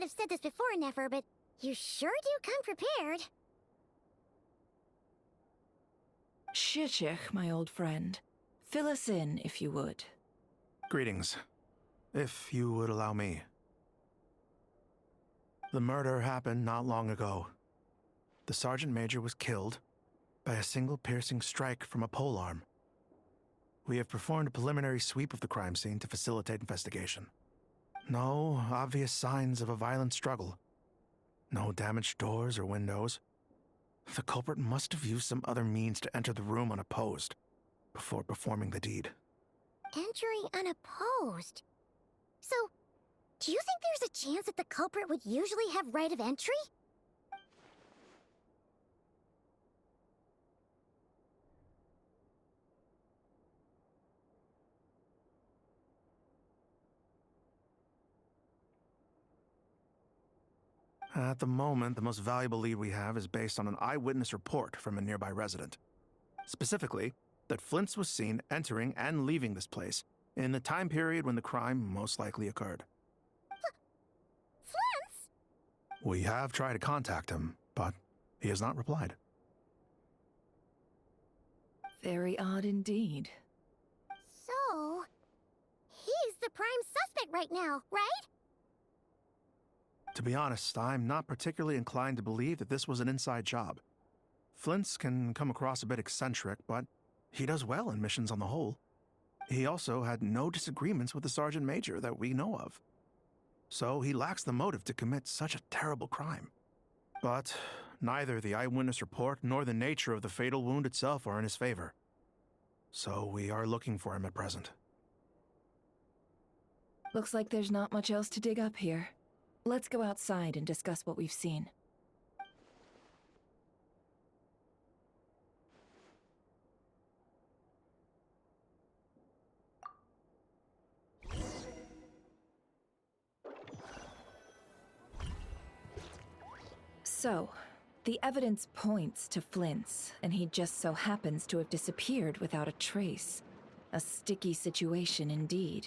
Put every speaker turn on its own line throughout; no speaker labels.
might have said this before, Nefer, but you sure do come prepared.
Shishich, my old friend. Fill us in, if you would.
Greetings. If you would allow me. The murder happened not long ago. The Sergeant Major was killed by a single piercing strike from a polearm. We have performed a preliminary sweep of the crime scene to facilitate investigation. No obvious signs of a violent struggle. No damaged doors or windows. The culprit must have used some other means to enter the room unopposed before performing the deed.
Entering unopposed? So, do you think there's a chance that the culprit would usually have right of entry?
At the moment, the most valuable lead we have is based on an eyewitness report from a nearby resident. Specifically, that Flint's was seen entering and leaving this place in the time period when the crime most likely occurred.
Flint's?
We have tried to contact him, but he has not replied.
Very odd indeed.
So, he's the prime suspect right now, right?
To be honest, I'm not particularly inclined to believe that this was an inside job. Flint's can come across a bit eccentric, but he does well in missions on the whole. He also had no disagreements with the Sergeant Major that we know of. So he lacks the motive to commit such a terrible crime. But neither the eyewitness report nor the nature of the fatal wound itself are in his favor. So we are looking for him at present.
Looks like there's not much else to dig up here. Let's go outside and discuss what we've seen. So, the evidence points to Flint's, and he just so happens to have disappeared without a trace. A sticky situation indeed.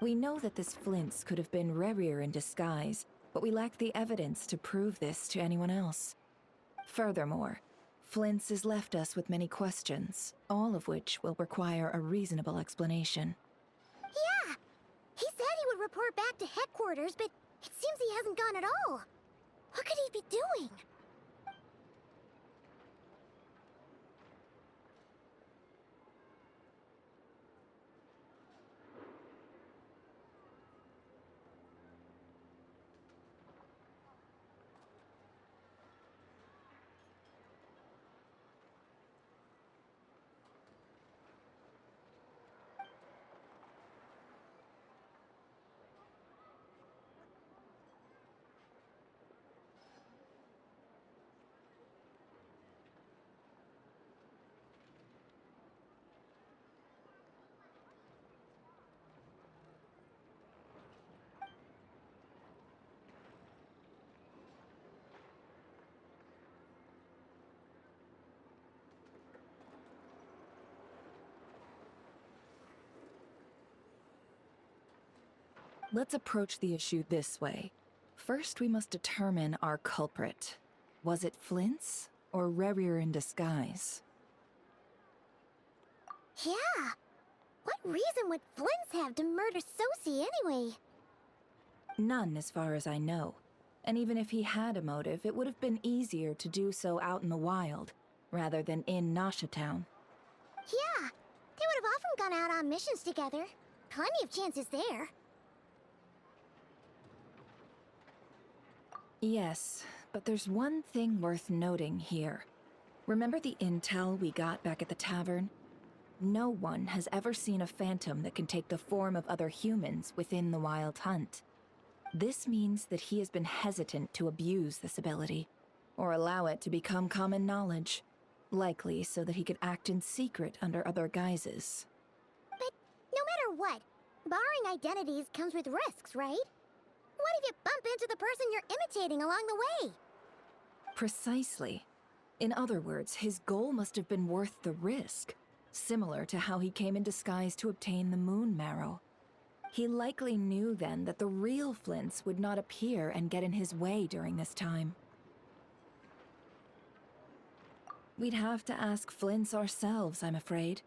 We know that this Flint's could have been Rerir in disguise, but we lack the evidence to prove this to anyone else. Furthermore, Flint's has left us with many questions, all of which will require a reasonable explanation.
Yeah! He said he would report back to headquarters, but it seems he hasn't gone at all. What could he be doing?
Let's approach the issue this way. First, we must determine our culprit. Was it Flint's or Rerir in disguise?
Yeah! What reason would Flint's have to murder Sosie anyway?
None, as far as I know. And even if he had a motive, it would have been easier to do so out in the wild, rather than in Nasha Town.
Yeah, they would have often gone out on missions together. Plenty of chances there.
Yes, but there's one thing worth noting here. Remember the intel we got back at the tavern? No one has ever seen a phantom that can take the form of other humans within the Wild Hunt. This means that he has been hesitant to abuse this ability, or allow it to become common knowledge, likely so that he could act in secret under other guises.
But no matter what, barring identities comes with risks, right? What if you bump into the person you're imitating along the way?
Precisely. In other words, his goal must have been worth the risk, similar to how he came in disguise to obtain the moon marrow. He likely knew then that the real Flints would not appear and get in his way during this time. We'd have to ask Flints ourselves, I'm afraid.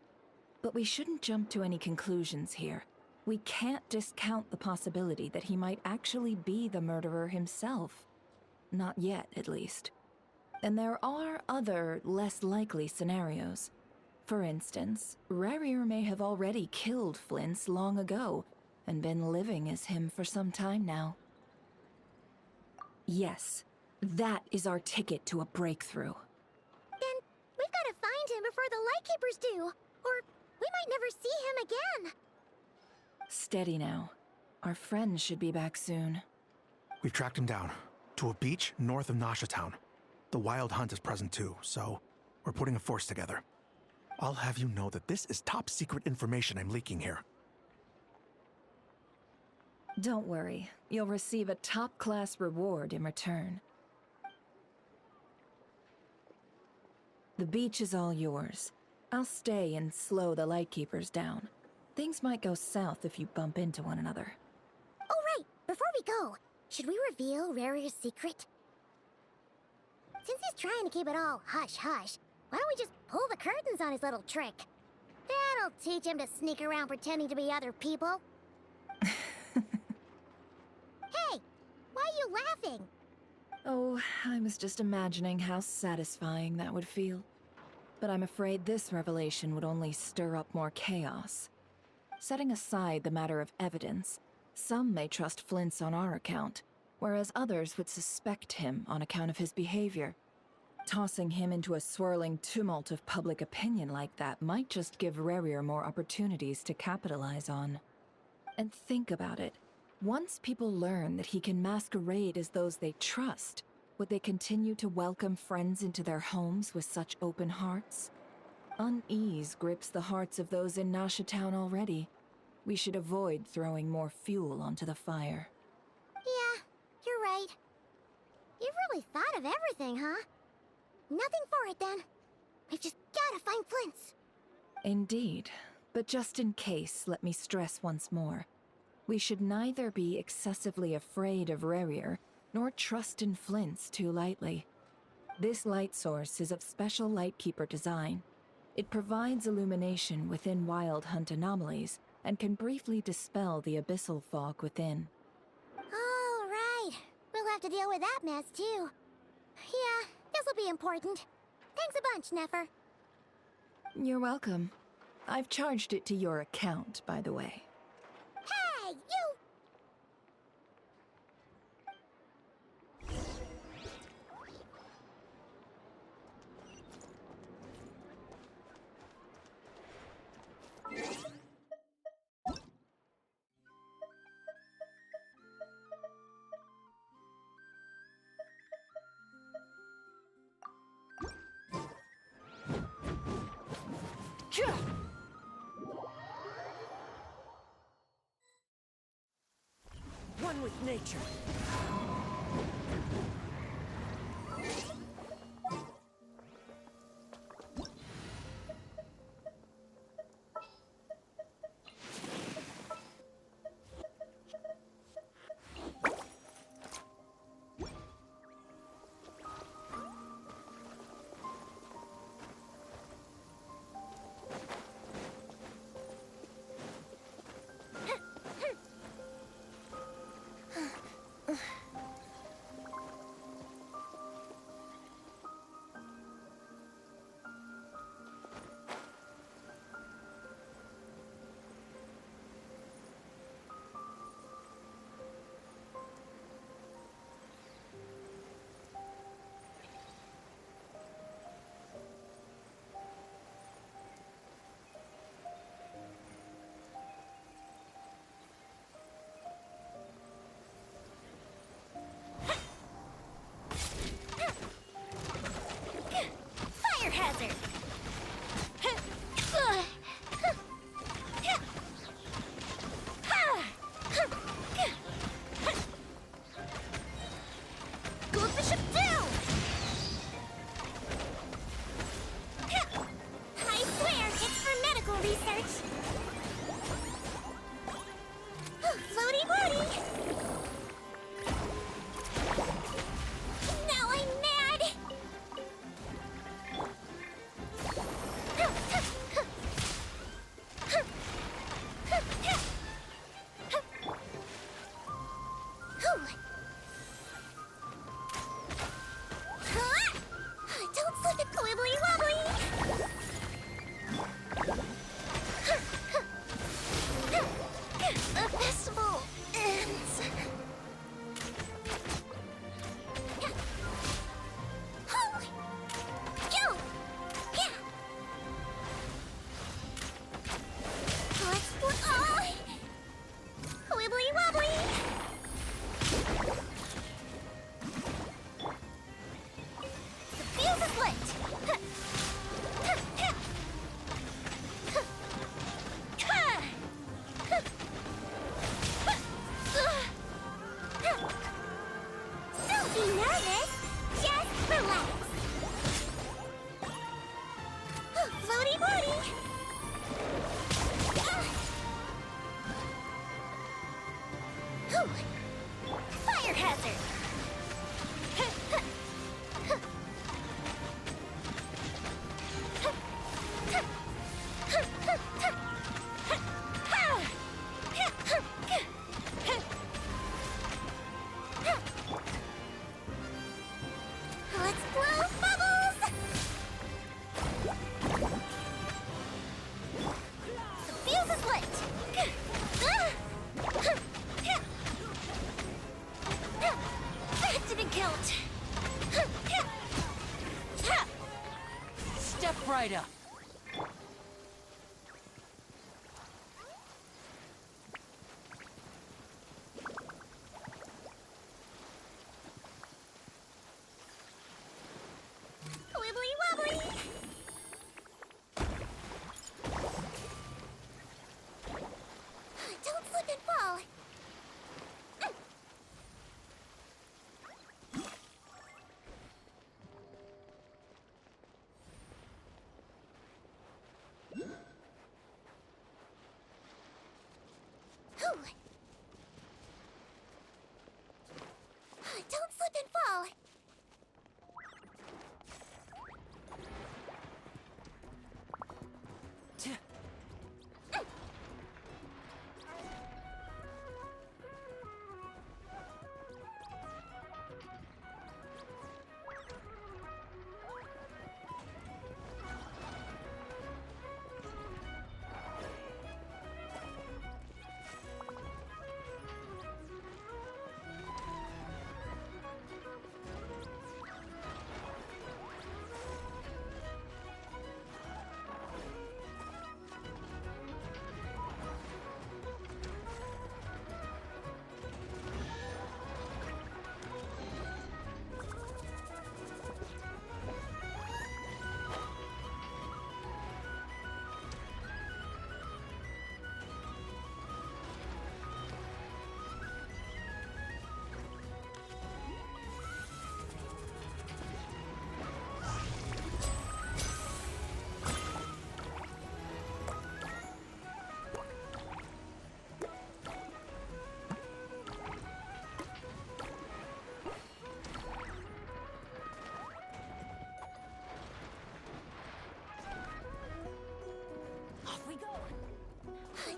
But we shouldn't jump to any conclusions here. We can't discount the possibility that he might actually be the murderer himself. Not yet, at least. And there are other, less likely scenarios. For instance, Rarier may have already killed Flints long ago, and been living as him for some time now. Yes, that is our ticket to a breakthrough.
Then we've got to find him before the Lightkeepers do, or we might never see him again.
Steady now. Our friend should be back soon.
We've tracked him down to a beach north of Nasha Town. The Wild Hunt is present too, so we're putting a force together. I'll have you know that this is top secret information I'm leaking here.
Don't worry, you'll receive a top-class reward in return. The beach is all yours. I'll stay and slow the Lightkeepers down. Things might go south if you bump into one another.
Oh, right. Before we go, should we reveal Rarier's secret? Since he's trying to keep it all hush-hush, why don't we just pull the curtains on his little trick? That'll teach him to sneak around pretending to be other people. Hey, why are you laughing?
Oh, I was just imagining how satisfying that would feel. But I'm afraid this revelation would only stir up more chaos. Setting aside the matter of evidence, some may trust Flint's on our account, whereas others would suspect him on account of his behavior. Tossing him into a swirling tumult of public opinion like that might just give Rarier more opportunities to capitalize on. And think about it. Once people learn that he can masquerade as those they trust, would they continue to welcome friends into their homes with such open hearts? Unease grips the hearts of those in Nasha Town already. We should avoid throwing more fuel onto the fire.
Yeah, you're right. You've really thought of everything, huh? Nothing for it, then. We've just gotta find Flint's.
Indeed. But just in case, let me stress once more. We should neither be excessively afraid of Rarier, nor trust in Flint's too lightly. This light source is of special Lightkeeper design. It provides illumination within Wild Hunt anomalies, and can briefly dispel the abyssal fog within.
All right. We'll have to deal with that mess, too. Yeah, this'll be important. Thanks a bunch, Nefer.
You're welcome. I've charged it to your account, by the way.
Hey, you!
One with nature.
Fire hazard! Let's blow bubbles! The fuse is lit! That didn't count!
Step right up.
Wibbly wobbly! Don't slip and fall! Ooh. Don't slip and fall!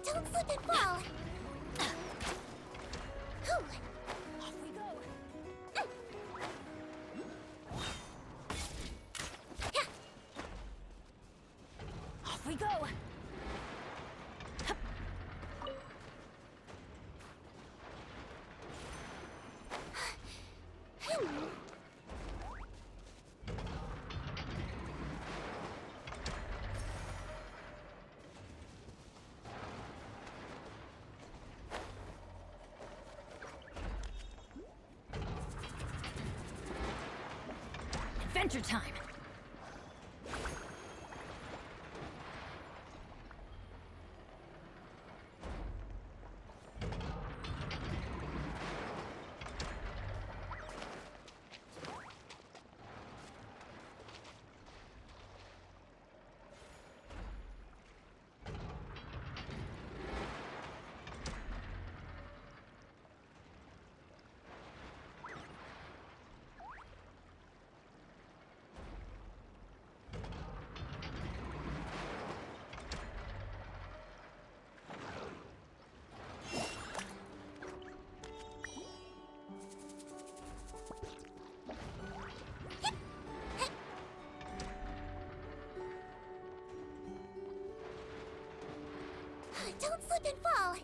Don't slip and fall!
Off we go. Off we go. Adventure time!
Don't slip and fall!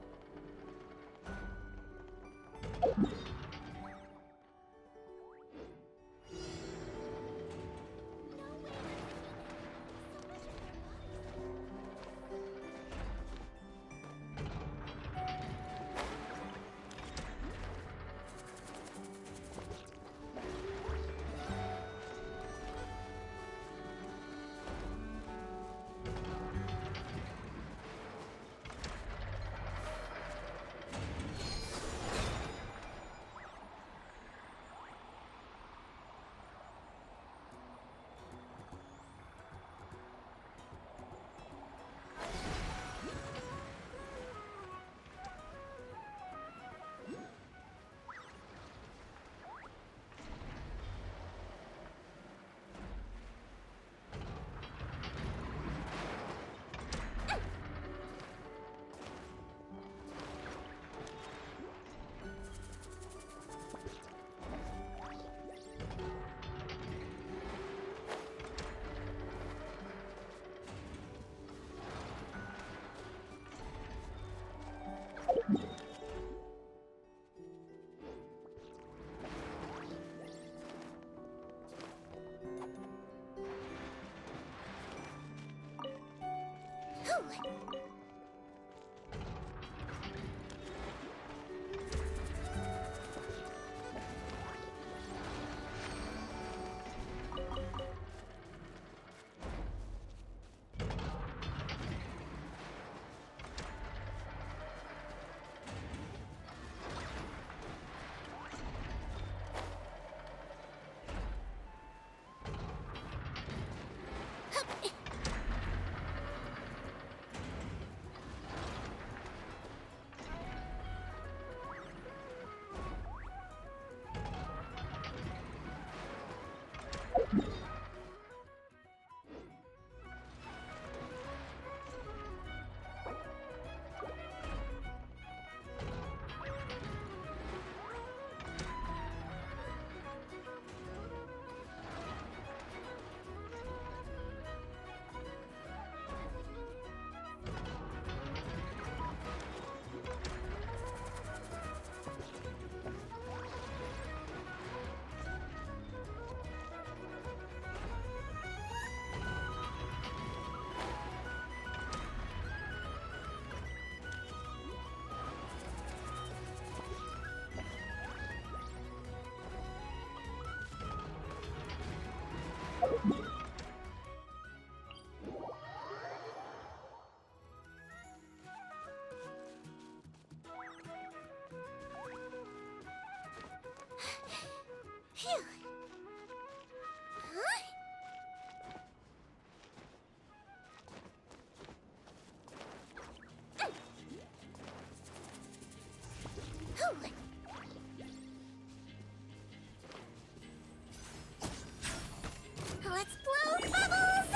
Let's blow bubbles!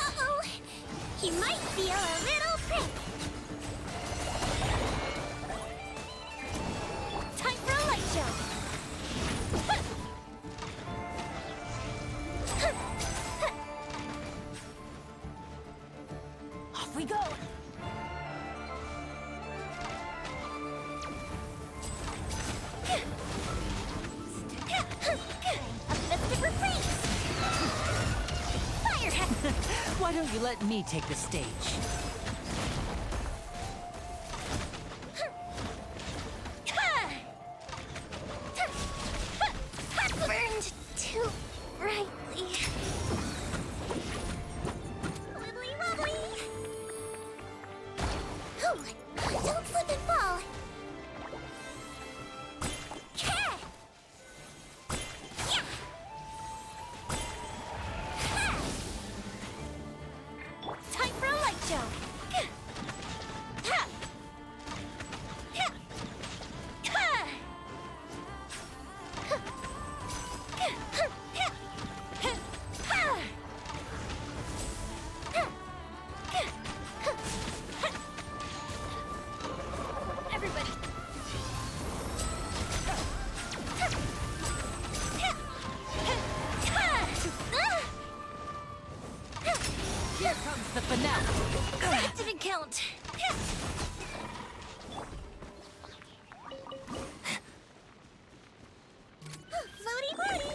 Uh-oh! You might feel a little prick. Time for a light show.
Off we go!
A festive reprise! Fire hat!
Why don't you let me take the stage?
Burned too brightly. Wibbly wobbly! Oh, don't slip and fall! Yeah! Time for a light show! Everybody!
Here comes the finale!
That didn't count! Floaty floaty!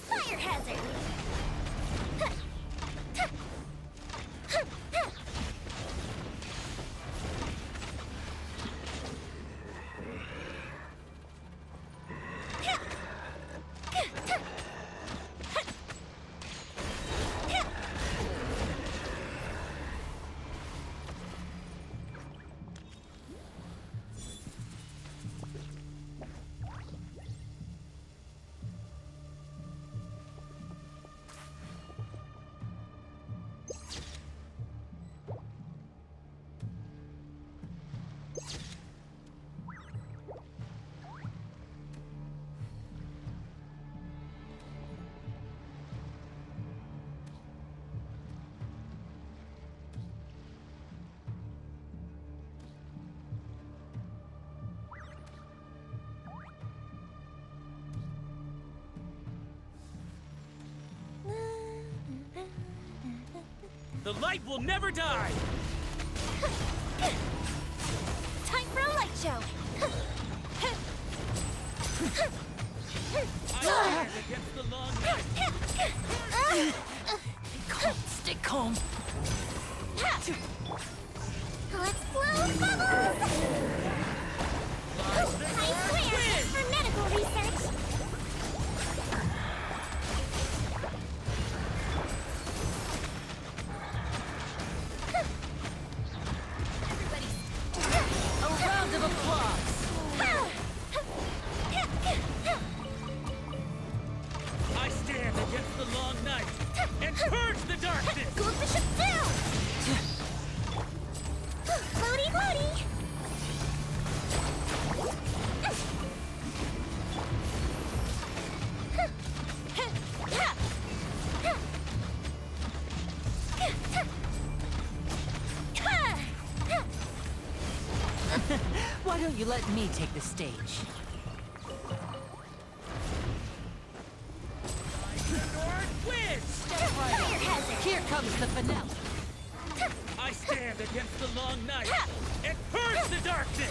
Fire hazard!
The light will never die!
Time for a light show!
I stand against the long night!
Calm, stay calm.
Let's blow bubbles! I swear, for medical research!
A round of applause.
I stand against the long night and purge the darkness!
Go the ship down! Floaty, floaty!
Why don't you let me take the stage?
Win!
Fire hazard!
Here comes the finale.
I stand against the long night and purge the darkness!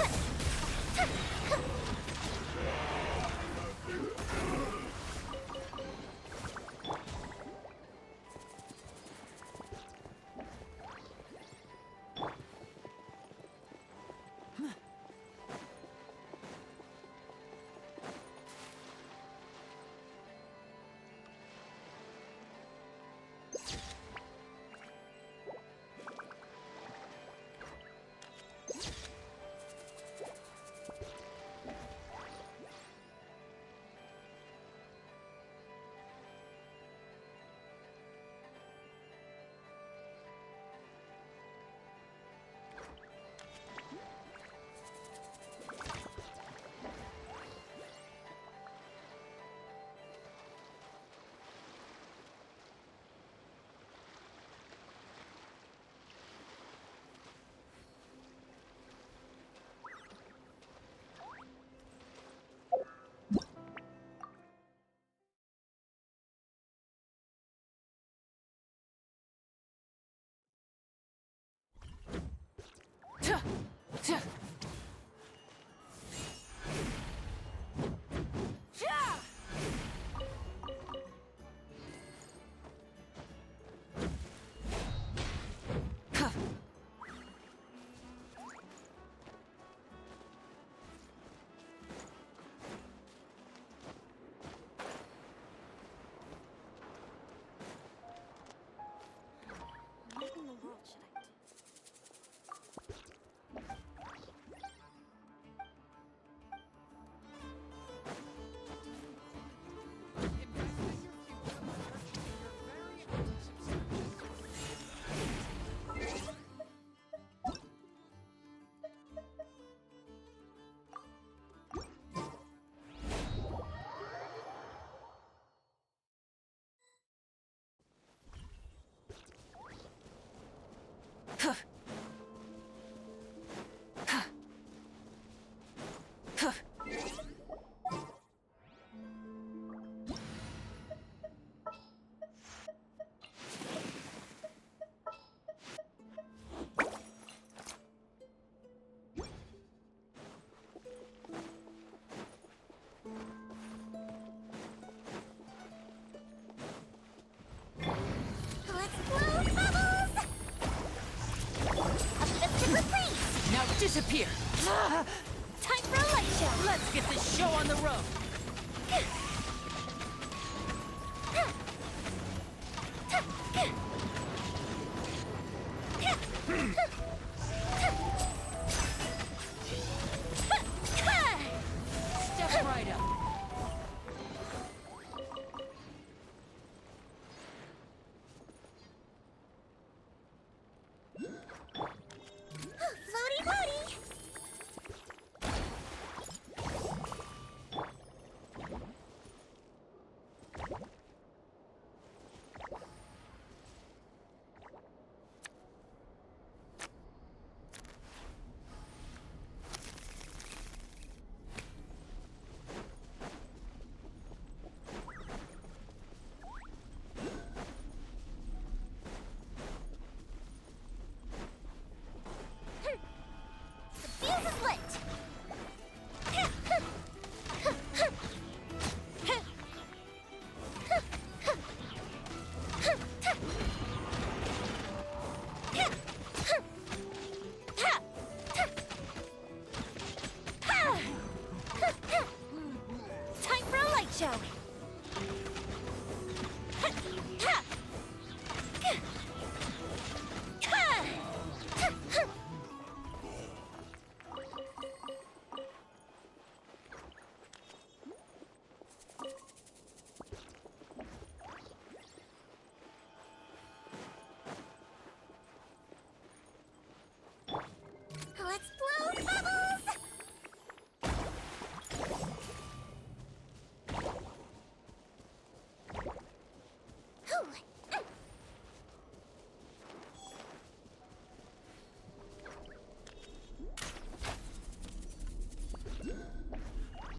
Disappear!
Time for a light show!
Let's get this show on the road! Step right up.
Floaty floaty! The fuse is lit! Time for a light show!